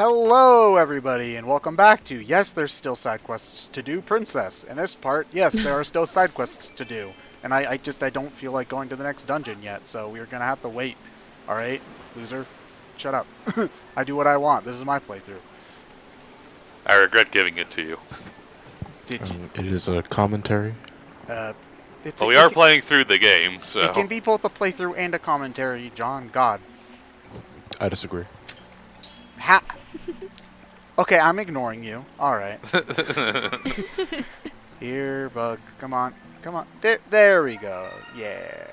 Hello, everybody, and welcome back to Yes, there's still side quests to do, Princess. In this part, yes, there are still side quests to do, and I don't feel like going to the next dungeon yet, so we're gonna have to wait. All right, loser, shut up. I do what I want. This is my playthrough. I regret giving it to you. Did you? It is a commentary. Well, we are playing through the game, so... It can be both a playthrough and a commentary, John. God. I disagree. Okay, I'm ignoring you. All right. Here, bug. Come on. Come on. There we go. Yeah.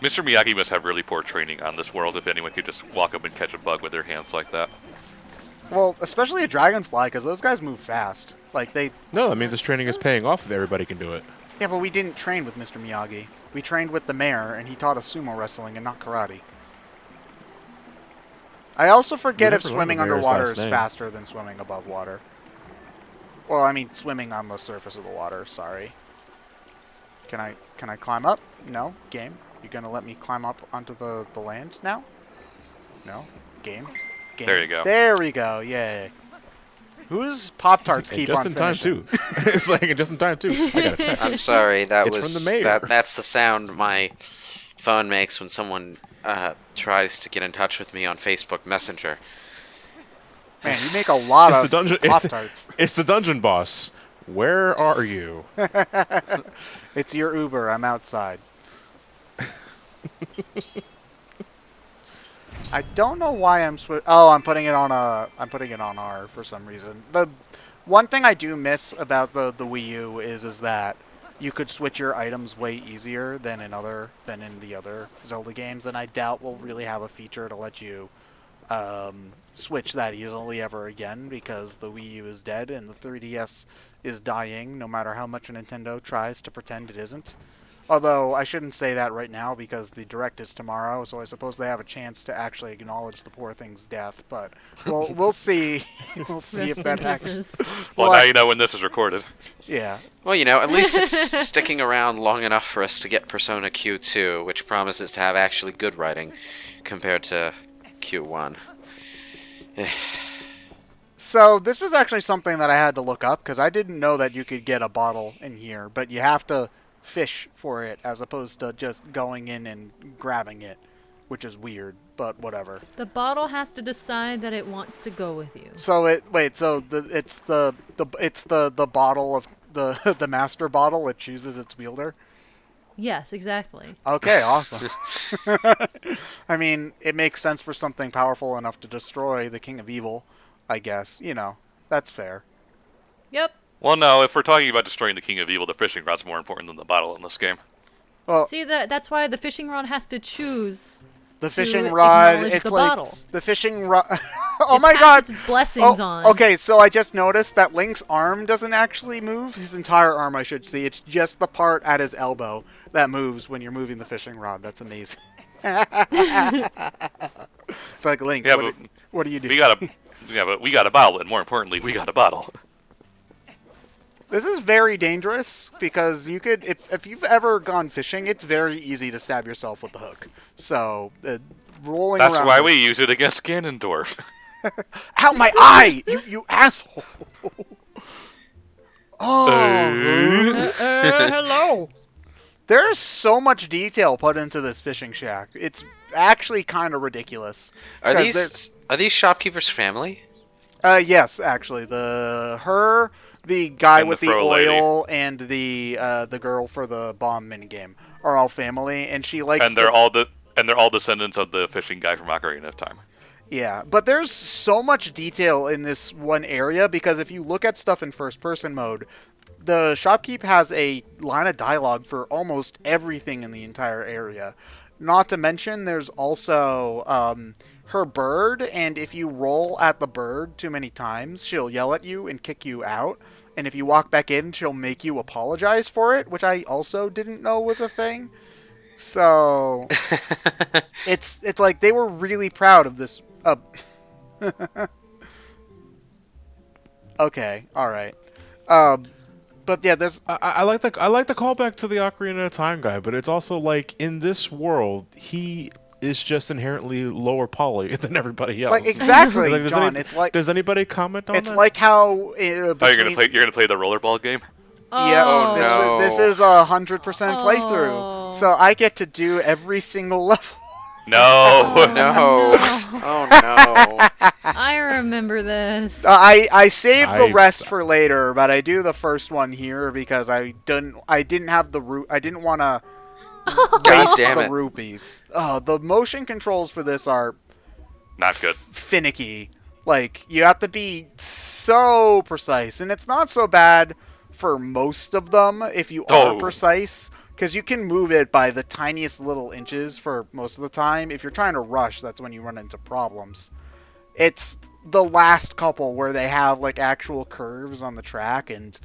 Mr. Miyagi must have really poor training on this world if anyone could just walk up and catch a bug with their hands like that. Well, especially a dragonfly, because those guys move fast. Like, they... No, that means this training is paying off if everybody can do it. Yeah, but we didn't train with Mr. Miyagi. We trained with the mayor, and he taught us sumo wrestling and not karate. I also forget if swimming underwater is faster than swimming above water. Well, I mean, swimming on the surface of the water, sorry. Can I climb up? No? Game? You gonna let me climb up onto the land now? No? Game? There you go. There we go, yay. Whose Pop-Tarts keep on just in time, too. It's like, just in time, too. I got a text. I'm sorry, that It's was... from the mayor. That's the sound my phone makes when someone tries to get in touch with me on Facebook Messenger. Man, you make a lot of Pop-Tarts. It's the dungeon boss. Where are you? It's your Uber. I'm outside. I don't know why I'm I'm putting it on R for some reason. The one thing I do miss about the Wii U is that you could switch your items way easier than in the other Zelda games, and I doubt we'll really have a feature to let you switch that easily ever again, because the Wii U is dead and the 3DS is dying no matter how much Nintendo tries to pretend it isn't. Although, I shouldn't say that right now because the Direct is tomorrow, so I suppose they have a chance to actually acknowledge the poor thing's death, but we'll see. We'll see if that happens. Well, now you know when this is recorded. Yeah. Well, you know, at least it's sticking around long enough for us to get Persona Q2, which promises to have actually good writing compared to Q1. So, this was actually something that I had to look up, because I didn't know that you could get a bottle in here, but you have to fish for it as opposed to just going in and grabbing it, which is weird, but whatever. The bottle has to decide that it wants to go with you. So it's the bottle of the master bottle. It chooses its wielder. Yes, exactly. Okay, awesome. I mean, it makes sense for something powerful enough to destroy the King of Evil, I guess. You know, that's fair. Yep. Well, no, if we're talking about destroying the King of Evil, the fishing rod's more important than the bottle in this game. Well, see, that's why the fishing rod has to choose. The fishing rod, it's the like bottle. The fishing rod. Oh my God! Its blessings on. Okay, so I just noticed that Link's arm doesn't actually move. His entire arm, I should see. It's just the part at his elbow that moves when you're moving the fishing rod. That's amazing. It's like, Link, yeah, what do you do? But we got a bottle, and more importantly, we got a bottle. This is very dangerous because you could, if you've ever gone fishing, it's very easy to stab yourself with the hook. So, rolling That's around. why we use it against Ganondorf. Ow, my eye! You asshole! Oh! Hello. There's so much detail put into this fishing shack. It's actually kind of ridiculous. Are these shopkeepers' family? Yes, actually. The guy with the oil lady. and the girl for the bomb minigame are all family, and she likes. And they're all descendants of the fishing guy from Ocarina of Time. Yeah, but there's so much detail in this one area because if you look at stuff in first-person mode, the shopkeep has a line of dialogue for almost everything in the entire area. Not to mention, there's also her bird, and if you roll at the bird too many times, she'll yell at you and kick you out. And if you walk back in, she'll make you apologize for it, which I also didn't know was a thing. So it's like they were really proud of this. Okay, all right. But yeah, there's. I like the callback to the Ocarina of Time guy, but it's also like in this world he is just inherently lower poly than everybody else. Like exactly, Like, does John. any- It's like Does anybody comment on it's that? like how Oh, you're gonna play the rollerball game? Yeah, Oh, no. this is a 100% playthrough, so I get to do every single level. No. No. no. Oh no. I remember this. I saved the I- rest for later, but I do the first one here because I didn't have the I didn't want to God waste damn the it. rupees. Oh, the motion controls for this are Not good. finicky. Like you have to be so precise, and it's not so bad for most of them if you are Oh. precise, because you can move it by the tiniest little inches for most of the time. If you're trying to rush, that's when you run into problems. It's the last couple where they have like actual curves on the track and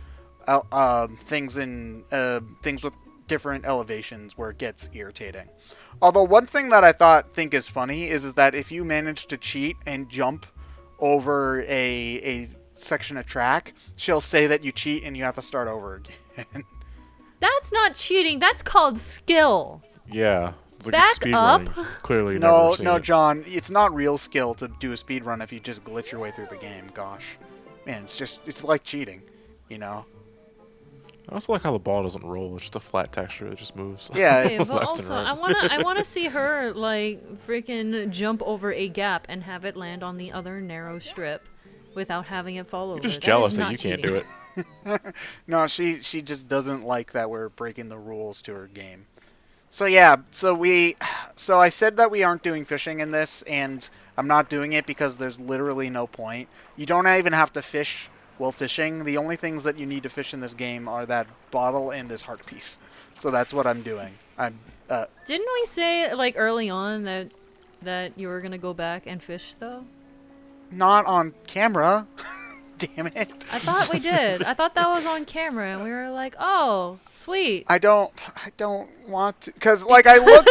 things with different elevations where it gets irritating. Although one thing that I think is funny is that if you manage to cheat and jump over a section of track, she'll say that you cheat and you have to start over again. That's not cheating. That's called skill. Yeah. It's like Back speed up. running. Clearly, No, never seen no, it. John, it's not real skill to do a speed run if you just glitch your way through the game. Gosh, man, it's like cheating, you know? I also like how the ball doesn't roll. It's just a flat texture that just moves. Yeah, Okay, It's but left and also right. I wanna see her like freaking jump over a gap and have it land on the other narrow strip without having it fall over. You're just That jealous is that not you can't cheating. do it. No, she just doesn't like that we're breaking the rules to her game. So yeah, so I said that we aren't doing fishing in this, and I'm not doing it because there's literally no point. You don't even have to fish while fishing. The only things that you need to fish in this game are that bottle and this heart piece. So that's what I'm doing. Didn't we say like early on that you were gonna go back and fish though? Not on camera. Damn it. I thought we did. I thought that was on camera, and we were like, "Oh, sweet," I don't want to, cause like I looked.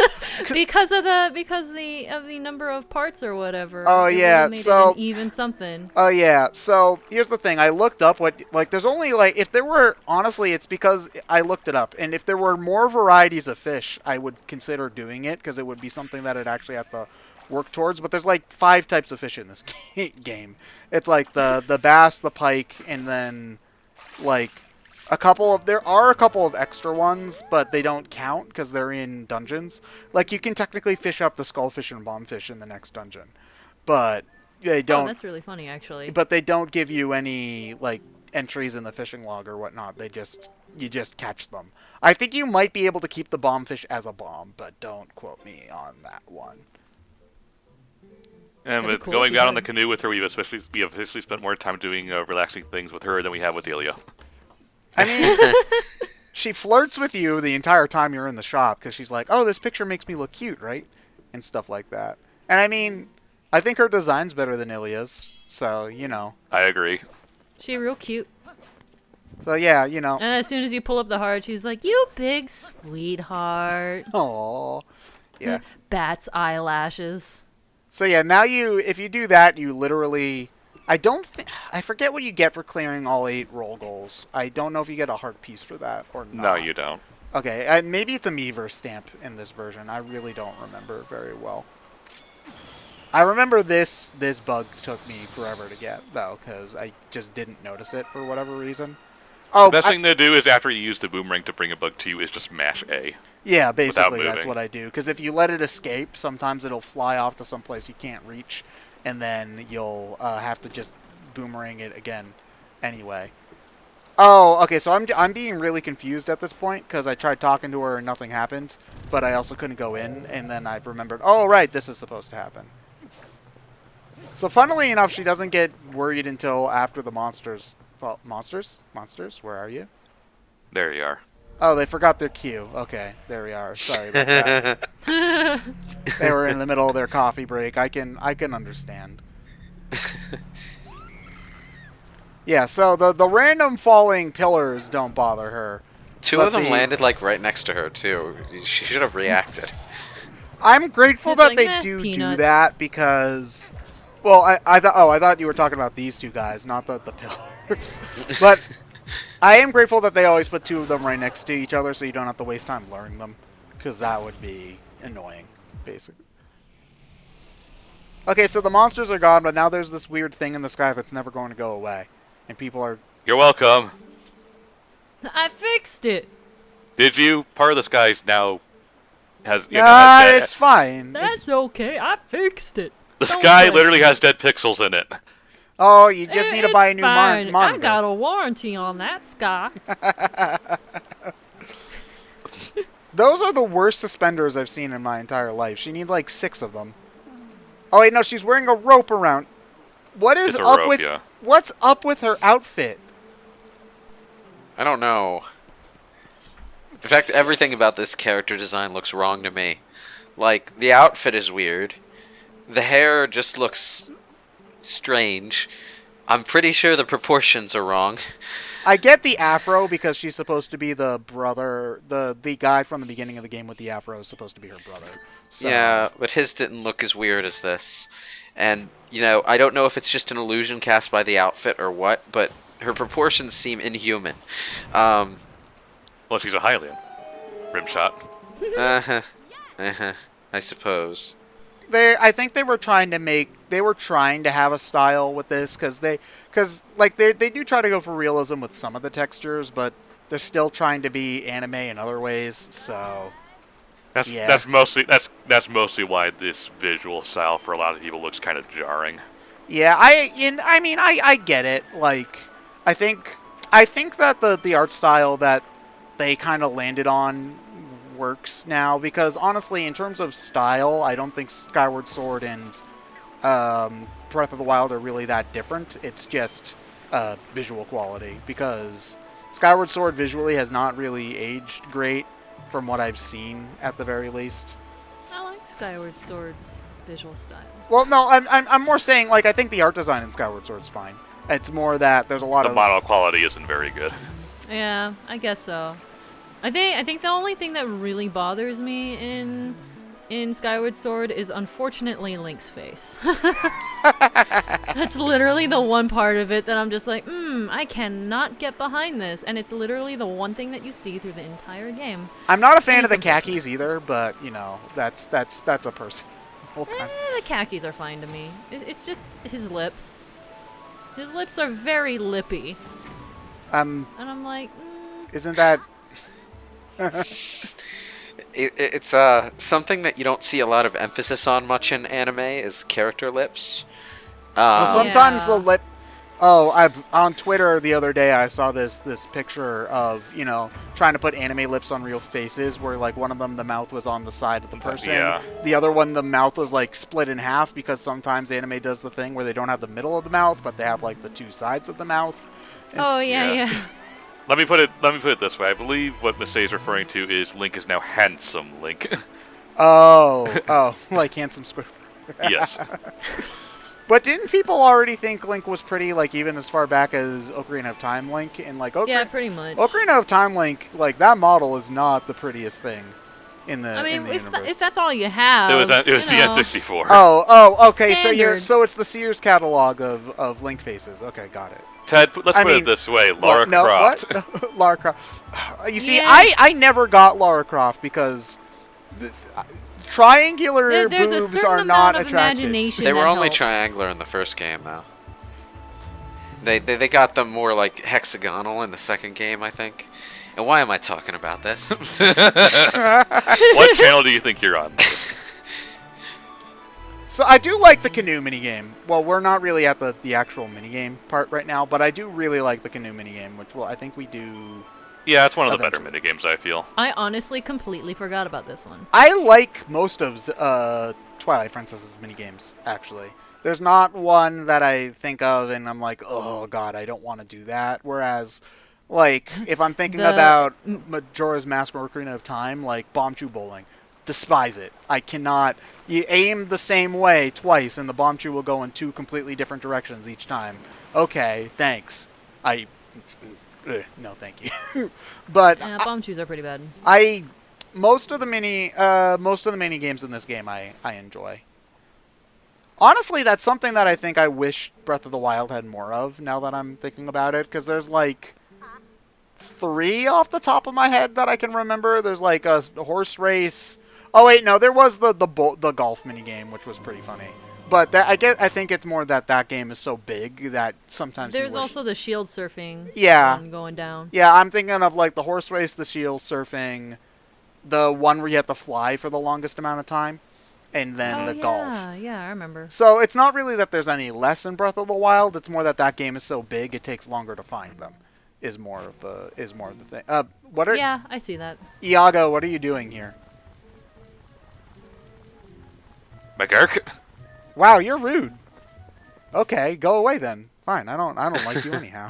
because of the number of parts or whatever. Oh, It would've yeah, made it so- an even something. Oh yeah. So here's the thing. I looked up what there's only like if there were honestly it's because I looked it up, and if there were more varieties of fish, I would consider doing it because it would be something that I'd actually have to work towards. But there's like 5 types of fish in this game. It's like the bass, the pike, and then like there are a couple of extra ones, but they don't count because they're in dungeons. Like you can technically fish up the skullfish and bombfish in the next dungeon, but they Oh, don't. that's really funny, actually. But they don't give you any like entries in the fishing log or whatnot. You just catch them. I think you might be able to keep the bombfish as a bomb, but don't quote me on that one. And That'd be with cool going if you out on the could. canoe with her, we have officially spent more time doing relaxing things with her than we have with Ilya. I mean, she flirts with you the entire time you're in the shop because she's like, "Oh, this picture makes me look cute, right?" and stuff like that. And I mean, I think her design's better than Ilya's, so you know. I agree. She real cute. So yeah, you know. And as soon as you pull up the heart, she's like, "You big sweetheart." Aww. Yeah. Bat's eyelashes. So yeah, now if you do that, you literally, I forget what you get for clearing all 8 roll goals. I don't know if you get a heart piece for that or not. No, you don't. Okay, maybe it's a Meaver stamp in this version. I really don't remember very well. I remember this bug took me forever to get though, because I just didn't notice it for whatever reason. Oh, The best thing to do is after you use the boomerang to bring a bug to you is just mash A. yeah, basically that's moving. what I do. Because if you let it escape, sometimes it'll fly off to some place you can't reach, and then you'll have to just boomerang it again anyway. Oh, okay, so I'm being really confused at this point because I tried talking to her and nothing happened, but I also couldn't go in, and then I remembered, oh, right, this is supposed to happen. So funnily enough, she doesn't get worried until after the monsters. Well, monsters? Monsters? Where are you? There you are. Oh, they forgot their cue. Okay, there we are. Sorry about that. They were in the middle of their coffee break. I can understand. Yeah, so the random falling pillars don't bother her. Two But of them the- landed like right next to her too. She should have reacted. I'm grateful It's that like, they meh, do peanuts. that because, well, I thought you were talking about these two guys, not the pillars. But I am grateful that they always put 2 of them right next to each other, so you don't have to waste time luring them, because that would be annoying, basically. Okay, so the monsters are gone, but now there's this weird thing in the sky that's never going to go away. And people are... You're welcome. I fixed it. Did you? Part of the skies now has... it's fine. That's okay. I fixed it. the Don't sky worry. literally has dead pixels in it. Oh, you just need to buy a new fine. monitor. I got a warranty on that sky. Those are the worst suspenders I've seen in my entire life. She needs like 6 of them. Oh wait, no, she's wearing a rope around. What is It's a up rope, with? yeah. What's up with her outfit? I don't know. In fact, everything about this character design looks wrong to me. Like, the outfit is weird. The hair just looks strange. I'm pretty sure the proportions are wrong. I get the afro because she's supposed to be the brother. The guy from the beginning of the game with the afro is supposed to be her brother. So. Yeah, but his didn't look as weird as this. And, you know, I don't know if it's just an illusion cast by the outfit or what, but her proportions seem inhuman. Well, she's a Hylian. Rimshot. I suppose. I think they were trying to have a style with this because they do try to go for realism with some of the textures, but they're still trying to be anime in other ways. So That's mostly why this visual style for a lot of people looks kind of jarring. yeah, I get it. Like I think that the art style that they kind of landed on works now because honestly, in terms of style, I don't think Skyward Sword and Breath of the Wild are really that different. It's just visual quality because Skyward Sword visually has not really aged great from what I've seen at the very least. I like Skyward Sword's visual style. Well, no, I'm more saying like I think the art design in Skyward Sword's fine. It's more that there's a lot The of model quality isn't very good. Yeah, I guess so. I think the only thing that really bothers me in Skyward Sword is unfortunately Link's face. That's literally the one part of it that I'm just like, I cannot get behind this, and it's literally the one thing that you see through the entire game. I'm not a fan of the It's unfortunate. khakis either, but you know that's a person. The khakis are fine to me. It's just his lips. His lips are very lippy, and I'm like, Isn't that? It's something that you don't see a lot of emphasis on much in anime is character lips. Well, sometimes Yeah. the lip. Oh, on Twitter the other day I saw this picture of trying to put anime lips on real faces where like one of them the mouth was on the side of the person, Yeah. the other one the mouth was like split in half because sometimes anime does the thing where they don't have the middle of the mouth but they have like the 2 sides of the mouth. oh yeah. yeah. Let me put it this way. I believe what Miss A is referring to is Link is now handsome Link. Oh, like handsome squid. Yes. But didn't people already think Link was pretty, like, even as far back as Ocarina of Time Link? And, like, Yeah, pretty much. Ocarina of Time Link, like, that model is not the prettiest thing in the, I mean, in the universe. if that's all you have, It was the you know. N64. Oh, okay, Standards. so it's the Sears catalog of Link faces. Okay, got it. Ted, let's I put mean, it this way. Lara no, Croft. What? Lara Croft. You see, Yeah. I never got Lara Croft because triangular There's a boobs certain are amount not of attractive. imagination. They were that only helps. triangular in the first game, though. They got them more like hexagonal in the second game, I think. And why am I talking about this? What channel do you think you're on? So I do like the canoe minigame. Well, we're not really at the actual minigame part right now, but I do really like the canoe minigame, which I think we do. Yeah, it's one of the better Eventually. minigames, I feel. I honestly completely forgot about this one. I like most of Twilight Princess's minigames, actually. There's not one that I think of and I'm like, oh god, I don't want to do that. Whereas, like, if I'm thinking about Majora's Mask or Ocarina of Time, like Bombchu Bowling, despise it. I cannot. You aim the same way twice and the Bombchu will go in 2 completely different directions each time. Okay, thanks. No, thank you. But Yeah, bomb shoes are pretty bad. most of the mini games in this game I enjoy. Honestly, that's something that I think I wish Breath of the Wild had more of. Now that I'm thinking about it, because there's like 3 off the top of my head that I can remember. There's like a horse race. Oh wait, no, there was the golf mini game, which was pretty funny. But that I think it's more that game is so big that sometimes you There's wish- also the shield surfing. Yeah. One going down. Yeah, I'm thinking of like the horse race, the shield surfing, the one where you have to fly for the longest amount of time, and then Oh the yeah, golf. yeah, I remember. So it's not really that there's any less in Breath of the Wild. It's more that game is so big it takes longer to find them. Is more of the thing. What are Yeah, I see that. Iago? What are you doing here? McGurk? Wow, you're rude. Okay, go away then. Fine, I don't like you anyhow.